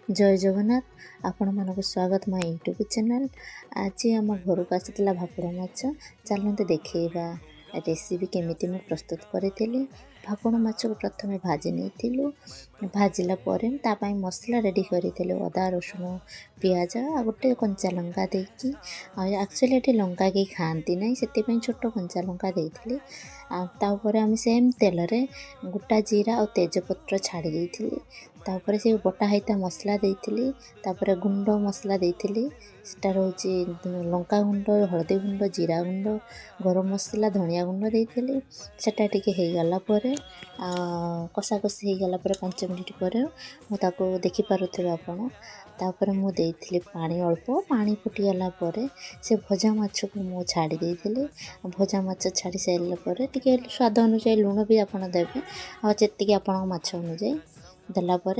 जय जगन्नाथ आपण मानक स्वागत मो यूट्यूब चैनल। आज आम घर को आसाला भाकुड़ माछ चलते देखा रेसिपी केमिति मैं प्रस्तुत करी। भाकुड़ माछ को प्रथम भाजी नहीं भाजिला तापाई मसला रेडी करी अदा रसुण पियाज आ गोटे कंचा लंका देकी एक्चुअली ये लंका कहीं खाती ना से छोट कंचा लंका देती आम सेम तेल रे गोटा जीरा और तेजपत्र छाड़ी देती तापर से बटा होता मसला देती तापर गुंड मसला देती सेटा रोचे लंका गुंड हलदी गुंड जीरा गुंड गरम मसला धनिया गुंड देती सेटा टिके हो गला कषा कषी हो गला 5 मिनिट पर मुझे देखिपे आपण तापर मुझे पानी अल्प पानी फुटीगला से भजा माछ को मु छाड़ी देती भजा माछ छाड़ी सारे टे स्वाद अनुसार लुण भी आप देवे आती आप माछ अनुसार देलापर